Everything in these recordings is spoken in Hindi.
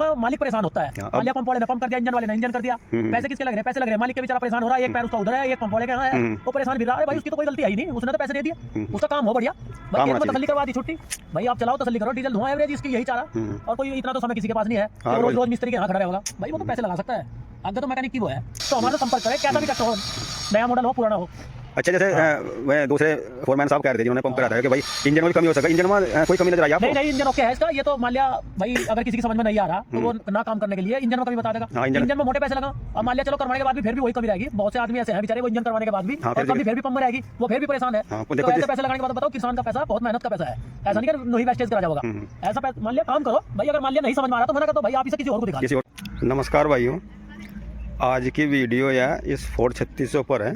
का मालिक परेशान होता है। मान लिया पंप वाले ने पंप कर दिया, इंजन वाले ने इंजन कर दिया, पैसे किसके लग रहे हैं? पैसे लग रहे हैं मालिक के, बेचारा परेशान हो रहा है। एक पैर उसका उधर है, एक पंप वाले का है, वो परेशान भी रहा है। भाई उसकी तो कोई गलती है ही नहीं, उसने तो पैसे दे दिए, उसका काम हो बढ़िया। भाई खेत में तसल्ली करवा दी छुट्टी, भाई आप चलाओ तसल्ली करो, डीजल धुआं एवरेज इसकी यही चारा। और कोई इतना तो समय किसी के पास नहीं है कि रोज रोज मिस्त्री के यहाँ खड़ा रहेगा। भाई वो तो पैसे लगा सकता है, आगे तो मैकेनिक की वो है। तो हमारा संपर्क करें, कैसा भी ट्रैक्टर हो, नया मॉडल हो पुराना हो। अच्छा, जैसे मैं दूसरे फोरमैन साहब कह रहे थे जिन्होंने पंप कराया था कि भाई इंजन में भी कमी हो सकता है, इंजन में कोई कमी नजर आई आपको? नहीं, इंजन ओके है इसका। ये तो मान लिया भाई अगर किसी की समझ में नहीं आ रहा तो वो ना काम करने के लिए इंजन में कमी बता देगा। इंजन में मोटे पैसे लगा, और मान लिया चलो करवाने के बाद भी फिर भी वही कमी रहेगी। बहुत से आदमी ऐसे हैं बेचारे, वो इंजन करवाने के बाद भी कभी फिर भी पंप में रहेगी, वो फिर भी परेशान है। तो ऐसे पैसे लगाने के बाद बताओ, किसान का पैसा बहुत मेहनत का पैसा है, ऐसा नहीं कि नहीं वेस्टेज करा जाएगा। ऐसा मान लिया काम करो भाई, अगर मान लिया नहीं समझ में आ रहा तो मना कर दो भाई, आप इसे किसी और को दिखा। नमस्कार भाइयों, आज की वीडियो या इस फोर्ड 3600 पर है।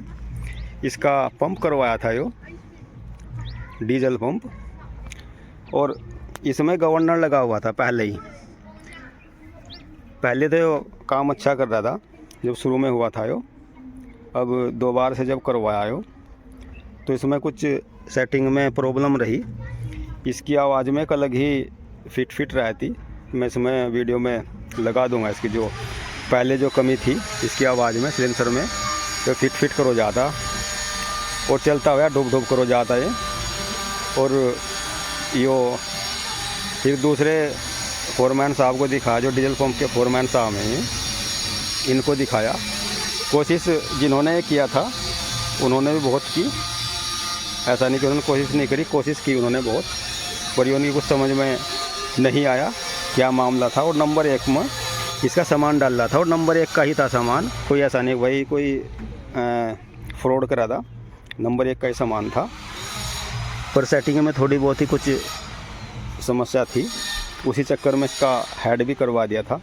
इसका पंप करवाया था यो डीजल पंप, और इसमें गवर्नर लगा हुआ था पहले ही। पहले तो यो काम अच्छा कर रहा था जब शुरू में हुआ था यो। अब दो बार से जब करवाया यो तो इसमें कुछ सेटिंग में प्रॉब्लम रही। इसकी आवाज़ में एक अलग ही फिट रहती। मैं इसमें वीडियो में लगा दूंगा इसकी जो पहले जो कमी थी इसकी आवाज़ में, सिलेंसर में तो फिट करो जाता और चलता हुआ डुब करो जाता है। और यो फिर दूसरे फोरमैन साहब को दिखाया, जो डीजल पंप के फोरमैन साहब हैं, इनको दिखाया। कोशिश जिन्होंने किया था उन्होंने भी बहुत की, ऐसा नहीं कि उन्होंने कोशिश नहीं करी, कोशिश की उन्होंने बहुत, पर उनकी कुछ समझ में नहीं आया क्या मामला था। और नंबर 1 में इसका सामान डाल रहा था, और नंबर 1 का ही था सामान, कोई ऐसा नहीं भाई कोई फ्रॉड करा था, नंबर 1 का ही सामान था। पर सेटिंग में थोड़ी बहुत ही कुछ समस्या थी, उसी चक्कर में इसका हेड भी करवा दिया था।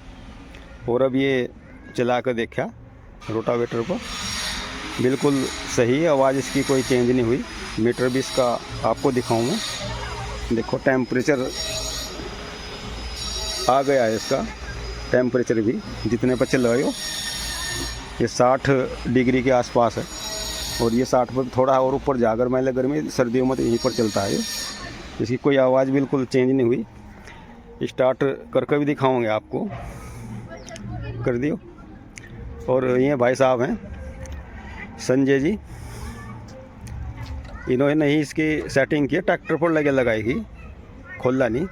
और अब ये चला कर देखा रोटावेटर पर, बिल्कुल सही, आवाज़ इसकी कोई चेंज नहीं हुई। मीटर भी इसका आपको दिखाऊं मैं, देखो टेम्परेचर आ गया है इसका, टेम्परेचर भी जितने पर चल रहे हो ये 60 डिग्री के आसपास है। और ये 60 पर थोड़ा और ऊपर जाकर मैं गर्मी सर्दियों में तो यहीं पर चलता है। इसकी कोई आवाज़ बिल्कुल चेंज नहीं हुई। स्टार्ट करके भी दिखाऊंगे आपको, कर दियो। और ये भाई साहब हैं संजय जी, इन्होंने नहीं इसकी सेटिंग की, ट्रैक्टर पर लगे लगाएगी, खोला नहीं।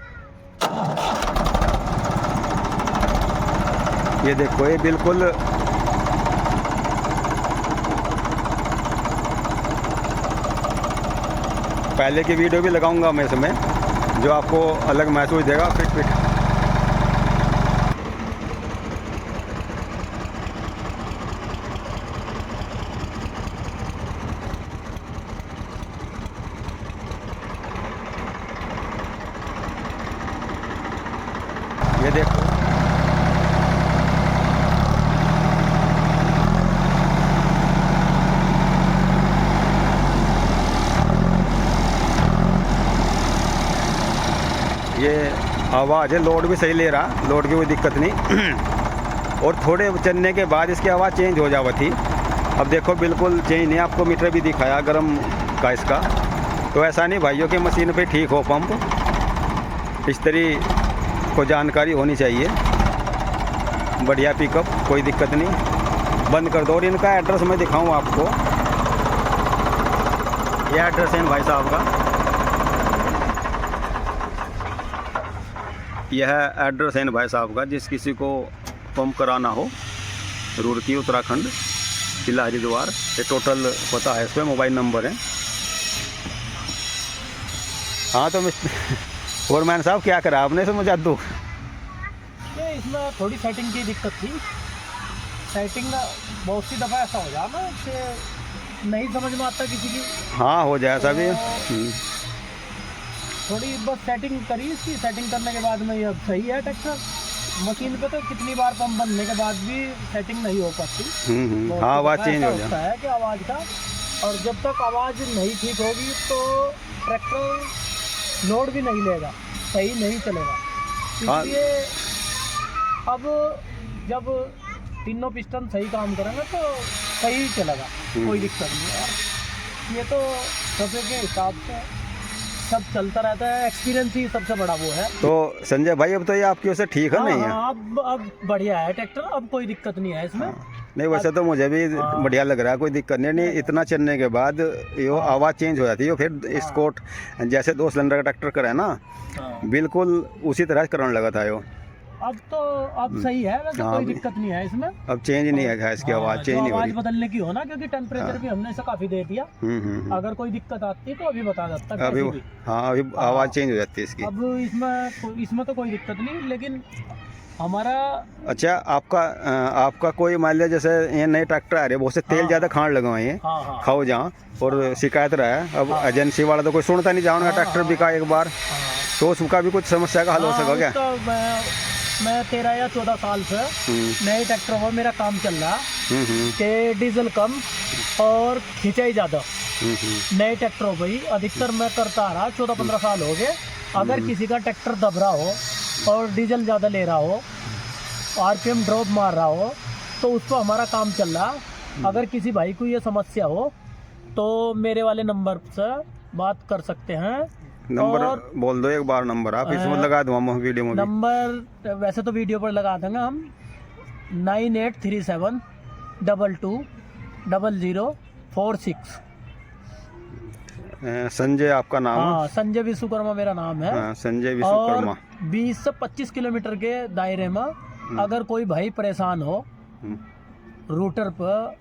ये देखो, ये बिल्कुल पहले की वीडियो भी लगाऊंगा मैं इसमें, जो आपको अलग महसूस देगा। फिट ये देखो, ये आवाज़ है, लोड भी सही ले रहा, लोड की कोई दिक्कत नहीं। और थोड़े चलने के बाद इसकी आवाज़ चेंज हो जावा थी। अब देखो बिल्कुल चेंज नहीं, आपको मीटर भी दिखाया गर्म का इसका। तो ऐसा नहीं भाइयों कि मशीन पे ठीक हो पंप, इस तरह को जानकारी होनी चाहिए। बढ़िया पिकअप, कोई दिक्कत नहीं, बंद कर दो। और इनका एड्रेस मैं दिखाऊँ आपको, यह एड्रेस है भाई साहब का, यह एड्रेस है भाई साहब का। जिस किसी को पंप कराना हो, रुड़की उत्तराखंड, जिला हरिद्वार, ये टोटल पता है, इस पर मोबाइल नंबर है। हाँ तो फोरमैन साहब क्या करा आपने इसमें जादू? इसमें थोड़ी सेटिंग की दिक्कत थी। सेटिंग बहुत सी दफ़ा ऐसा हो जाए ना कि नहीं समझ में आता किसी की। हाँ हो जाए ऐसा भी। थोड़ी बस सेटिंग करी, इसकी सेटिंग करने के बाद में ये सही है ट्रैक्टर। मशीन पे तो कितनी बार पंप बनने के बाद भी सेटिंग नहीं हो पाती। हाँ आवाज़ चेंज हो जाता है कि आवाज़ का, और जब तक आवाज़ नहीं ठीक होगी तो ट्रैक्टर लोड भी नहीं लेगा, सही नहीं चलेगा। इसलिए अब जब तीनों पिस्टन सही काम करेंगे तो सही चलेगा, कोई दिक्कत नहीं है। ये तो सभी के हिसाब से सब चलता रहता है, एक्सपीरियंस ही सबसे बड़ा वो है। तो संजय भाई अब तो ये आपकी वजह से ठीक है नहीं है? हाँ, अब बढ़िया है ट्रैक्टर, अब कोई दिक्कत नहीं है इसमें। नहीं वैसे तो मुझे भी बढ़िया लग रहा है, कोई दिक्कत नहीं। इतना चलने के बाद ये आवाज़ चेंज हो जाती है फिर स्कॉट जैसे 2 सिलेंडर का ट्रैक्टर करा है ना, बिल्कुल उसी तरह करने लगा था यो। अब सही है, वैसे कोई दिक्कत नहीं है इसमें। अब चेंज नहीं है इसकी आवाज़, चेंज नहीं हो रही। आवाज़ बदलने की हो ना, क्योंकि टेम्परेचर भी हमने इसे काफ़ी दे दिया। अगर कोई दिक्कत आती है तो अभी बता सकता है अभी। हाँ अभी आवाज़ चेंज हो जाती है इसकी। अब इसमें तो कोई दिक्कत नहीं, लेकिन हमारा। अच्छा आपका कोई मान लिया जैसे ये नए ट्रैक्टर आ रहे हैं, बहुत से तेल ज़्यादा खान लगे हुए हैं, खाओ जहाँ और शिकायत रहा है। अब एजेंसी वाला तो कोई सुनता नहीं, जाओ उनका ट्रैक्टर बिका एक बार तो उसका भी कुछ समस्या का हल हो सका क्या? तो मैं 13 या 14 साल से नए ट्रैक्टर पर मेरा काम चल रहा कि डीजल कम और खिंचाई ज़्यादा। नए ट्रैक्टरों पर ही अधिकतर मैं करता आ रहा, 14-15 साल हो गए। अगर किसी का ट्रैक्टर दब रहा हो और डीजल ज़्यादा ले रहा हो, आरपीएम ड्रॉप मार रहा हो, तो उस पर हमारा काम चल रहा। अगर किसी भाई को ये समस्या हो तो मेरे वाले नंबर से बात कर सकते हैं। नंबर बोल दो एक बार, नंबर आप इसमें लगा दो हम वीडियो में। नंबर वैसे तो वीडियो पर लगा देंगे हम, 9837220046। संजय आपका नाम? हाँ, संजय विश्वकर्मा मेरा नाम है। हाँ, संजय विश्वकर्मा। और 20 से 25 किलोमीटर के दायरे में अगर कोई भाई परेशान हो रूटर पर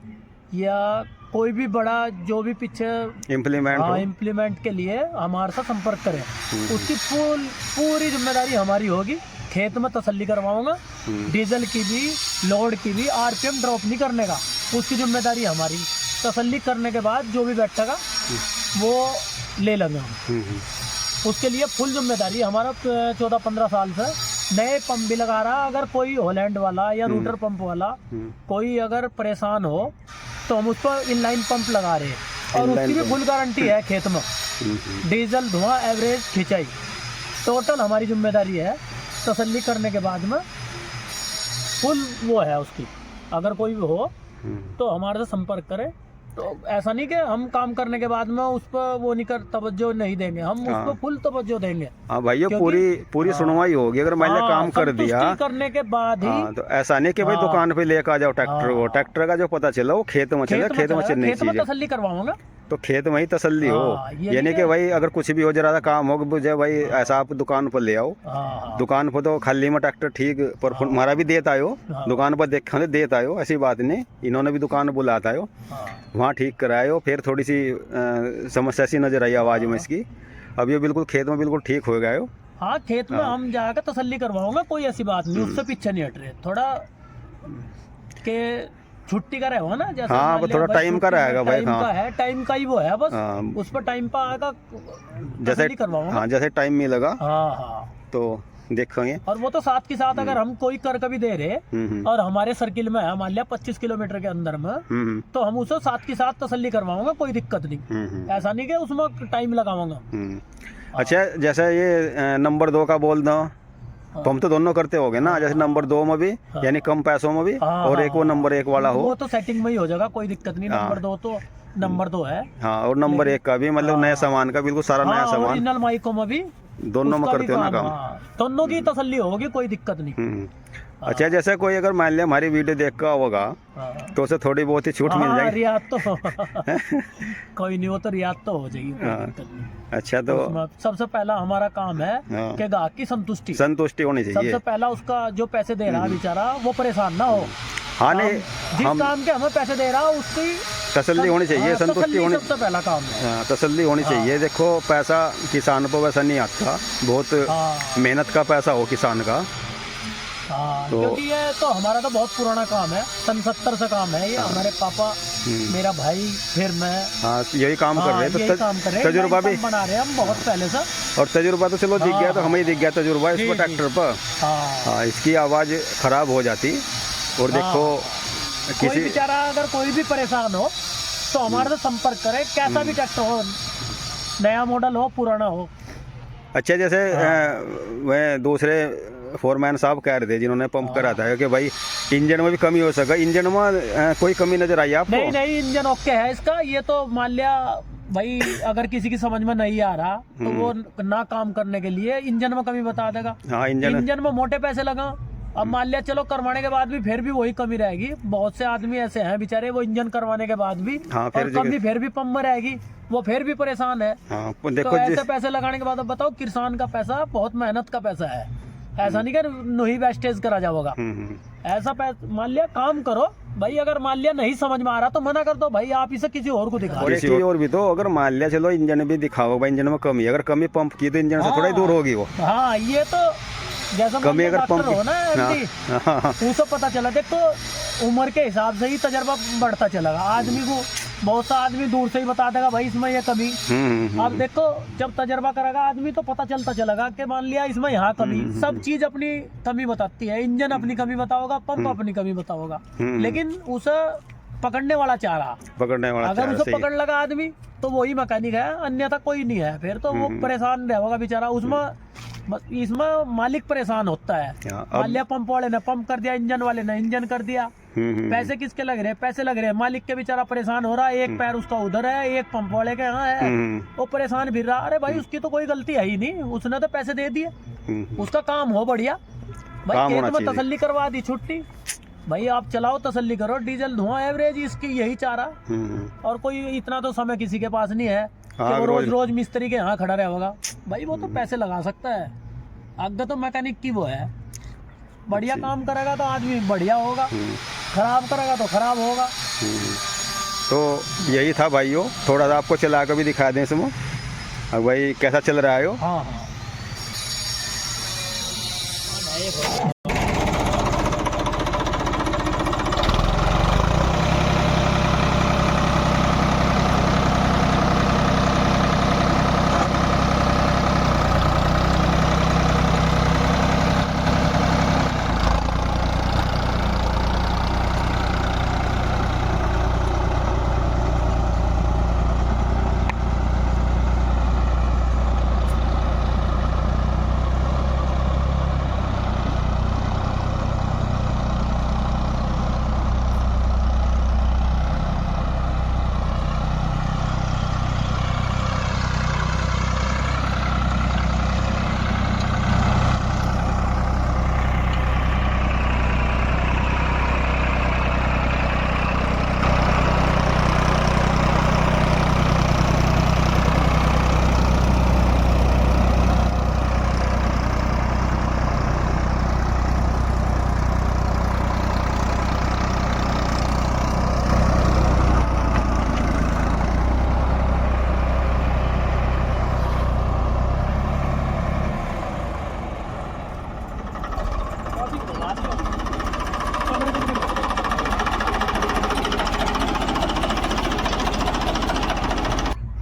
या कोई भी बड़ा जो भी पीछे इम्प्लीमेंट के लिए हमारे साथ संपर्क करें, उसकी पूरी जिम्मेदारी हमारी होगी। खेत में तसल्ली करवाऊंगा, डीजल की भी लोड की भी, आरपीएम ड्रॉप नहीं करने का, उसकी जिम्मेदारी हमारी। तसल्ली करने के बाद जो भी बैठेगा वो ले लेंगे हम, उसके लिए फुल जिम्मेदारी हमारा। 14-15 साल से नए पंप भी लगा रहा। अगर कोई हॉलैंड वाला या रूटर पंप वाला कोई अगर परेशान हो तो हम उस पर इनलाइन पंप लगा रहे हैं, और उसकी भी फुल गारंटी है। खेत में डीजल, धुआं, एवरेज, खिंचाई टोटल हमारी जिम्मेदारी है। तसल्ली करने के बाद में फुल वो है उसकी। अगर कोई भी हो तो हमारे से संपर्क करें। तो ऐसा नहीं कि हम काम करने के बाद में उस पर वो नहीं कर तवज्जो नहीं देंगे, हम उस पर फुल तवज्जो देंगे। हाँ भैया, पूरी सुनवाई होगी। अगर मान लिया काम कर दिया करने के बाद ही तो ऐसा नहीं कि भाई दुकान पे लेकर आ जाओ ट्रैक्टर। वो ट्रैक्टर का जो पता चला वो खेत में चले, खेत में चलने चाहिए। तसल्ली करवाऊंगा तो खेत में ही तसल्ली हो। यानी कि भाई अगर कुछ भी हो, जरा काम हो मुझे भाई ऐसा आप दुकान पर ले आओ। दुकान पर तो खाली में ट्रैक्टर ठीक पर हमारा भी देता आयो, दुकान पर देख देता आयो, ऐसी बात नहीं। इन्होंने भी दुकान बुलाता आयो, वहाँ ठीक करायो। फिर थोड़ी सी समस्या सी नजर आई आवाज़ में इसकी। अब ये बिल्कुल खेत में बिल्कुल ठीक हो गया हो। हाँ, खेत में हम जाकर तसल्ली करवाऊंगा, कोई ऐसी बात नहीं, उससे पीछे नहीं हट रहे। थोड़ा के छुट्टी का रहेगा ना, जैसे हाँ वो थोड़ा टाइम का रहेगा भाई। हाँ, है टाइम का ही वो है बस। उस पर टाइम पर आएगा, जैसे करवाऊंगा। हाँ, जैसे टाइम मिलेगा हाँ तो देखेंगे। और वो तो साथ के साथ अगर हम कोई कर कभी दे रहे और हमारे सर्किल में है, मान लिया 25 किलोमीटर के अंदर में, तो हम उसे साथ के साथ तसल्ली करवाऊंगा, कोई दिक्कत नहीं। ऐसा नहीं कि उसमें टाइम लगाऊंगा। अच्छा, जैसे ये नंबर 2 का बोल दो, पंप तो दोनों करते होगे ना, जैसे नंबर 2 में भी यानी कम पैसों में भी, और एक वो नंबर 1 वाला हो, वो तो सेटिंग में ही हो जाएगा, कोई दिक्कत नहीं। नंबर 2 तो नंबर 2 है। हाँ, और नंबर 1 का भी मतलब नया सामान का बिल्कुल सारा नया सामान। ओरिजिनल माइकों में भी दोनों में करते हो ना काम? दोनों की तसल्ली होगी, कोई दिक्कत नहीं। अच्छा, जैसे कोई अगर मान लिया हमारी वीडियो देख कर होगा तो उसे थोड़ी बहुत ही छूट मिल जाएगी? रियायत तो कोई नहीं, वो तो रियायत तो हो जाएगी, कोई दिक्कत नहीं। अच्छा, तो सबसे पहला हमारा काम है कि ग्राहक की संतुष्टि होनी चाहिए। सबसे पहला उसका जो पैसे दे रहा है बेचारा, वो परेशान ना हो। हाँ, नहीं जिस काम के हमें पैसे दे रहा है उसकी तसल्ली होनी चाहिए, संतुष्टि होनी, सबसे पहला काम है। तसल्ली होनी चाहिए। देखो, पैसा किसान पर वैसा नहीं आता, बहुत मेहनत का पैसा हो किसान का। तो क्योंकि ये तो हमारा तो बहुत पुराना काम है, सन 70 से काम है ये। हमारे पापा, मेरा भाई, फिर मैं, यही काम कर रहे हैं। तो तजुर्बा भी बना रहे हैं हम बहुत पहले से। और तजुर्बा तो चलो दिख गया, तो हमें दिख गया तजुर्बा इस पर ट्रैक्टर पर। हाँ, इसकी आवाज़ खराब हो जाती। और देखो, कोई बेचारा अगर कोई भी परेशान हो तो हमारे से संपर्क करे, कैसा भी ट्रैक्टर हो, नया मॉडल हो, पुराना हो। अच्छा, जैसे वह दूसरे फोरमैन साहब कह रहे थे जिन्होंने पंप करा था कि भाई इंजन में भी कमी हो सका, इंजन में कोई कमी नजर आई आपको? नहीं, इंजन ओके है इसका। ये तो मान लिया भाई अगर किसी की समझ में नहीं आ रहा तो वो ना काम करने के लिए इंजन में कमी बता देगा। हाँ, इंजन में मोटे पैसे लगा। अब मान लिया चलो करवाने के बाद भी फिर भी वही कमी रहेगी। बहुत से आदमी ऐसे हैं बेचारे, वो इंजन करवाने के बाद भी हाँ, और कमी फिर भी पंप में रहेगी, वो फिर भी परेशान है। हाँ, तो देखो ऐसे पैसे लगाने के बाद अब बताओ, किसान का पैसा बहुत मेहनत का पैसा है, ऐसा नहीं कि नहीं वेस्टेज करा जाओगा। ऐसा पैसा मान लिया काम करो भाई, अगर मान लिया नहीं समझ में आ रहा तो मना कर दो भाई, आप इसे किसी और को दिखा। और एक चीज और भी तो, अगर मान लिया चलो इंजन भी दिखाओ भाई, इंजन में कमी, अगर कमी पंप की तो इंजन से थोड़ा ही दूर होगी वो। हाँ, ये तो जैसा कमी अगर पंप हो ना उसे पता चला। देख तो उम्र के हिसाब से ही तजर्बा बढ़ता चलेगा। आदमी को बहुत सा आदमी दूर से ही बता देगा भाई इसमें ये कमी। अब देखो जब तजर्बा करेगा आदमी तो पता चलता चलेगा कि मान लिया इसमें यहाँ कमी। सब चीज अपनी कमी बताती है, इंजन अपनी कमी बताओगा, पंप अपनी कमी बताओगा, लेकिन उसे पकड़ने वाला चाह रहा, अगर उसे पकड़ लगा आदमी तो वही मैकेनिक है, अन्यथा कोई नहीं है। फिर तो वो परेशान रहेगा बेचारा। उसमें इसमें मालिक परेशान होता है। मान लिया पंप वाले ने पंप कर दिया, इंजन वाले ने इंजन कर दिया, पैसे किसके लग रहे हैं? पैसे लग रहे हैं मालिक के, बेचारा परेशान हो रहा है। एक पैर उसका उधर है, एक पंप वाले के यहाँ है, वो परेशान फिर रहा। अरे भाई उसकी तो कोई गलती है ही नहीं, उसने तो पैसे दे दिए, उसका काम हो बढ़िया भाई। खेत में तसल्ली करवा दी, छुट्टी भाई, आप चलाओ तसल्ली करो, डीजल धुआं एवरेज इसकी यही चाह रहा। और कोई इतना तो समय किसी के पास नहीं है कि वो रोज रोज मिस्त्री के यहाँ खड़ा रहेगा भाई। वो तो पैसे लगा सकता है, आगे तो मैकेनिक की वो है। बढ़िया काम करेगा तो आदमी बढ़िया होगा, खराब करेगा तो खराब होगा। तो यही था भाइयों, थोड़ा सा आपको चला कर भी दिखा दें इसमें। अब भाई कैसा चल रहा है? हाँ हाँ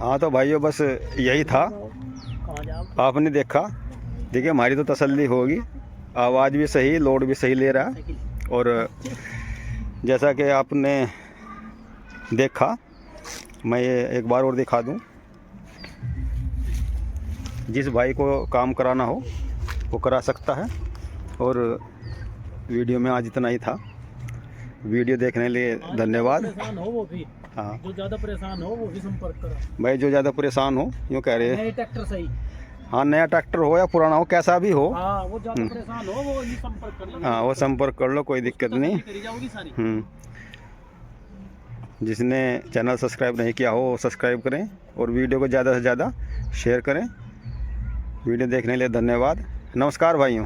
हाँ, तो भाइयों बस यही था, आपने देखा। देखिए हमारी तो तसल्ली होगी, आवाज़ भी सही, लोड भी सही ले रहा है। और जैसा कि आपने देखा, मैं ये एक बार और दिखा दूं, जिस भाई को काम कराना हो वो करा सकता है। और वीडियो में आज इतना ही था। वीडियो देखने के लिए धन्यवाद। हाँ, जो ज़्यादा परेशान हो वो भी संपर्क करो भाई, जो ज़्यादा परेशान हो, यूँ कह रहे हैं ट्रैक्टर सही। हाँ, नया ट्रैक्टर हो या पुराना हो, कैसा भी हो, हाँ, वो ज़्यादा परेशान हो वो ही संपर्क कर लो। हाँ, वो संपर्क कर लो, कोई दिक्कत नहीं। जिसने चैनल सब्सक्राइब नहीं किया हो वो सब्सक्राइब करें और वीडियो को ज़्यादा से ज़्यादा शेयर करें। वीडियो देखने के लिए धन्यवाद। नमस्कार भाइयों।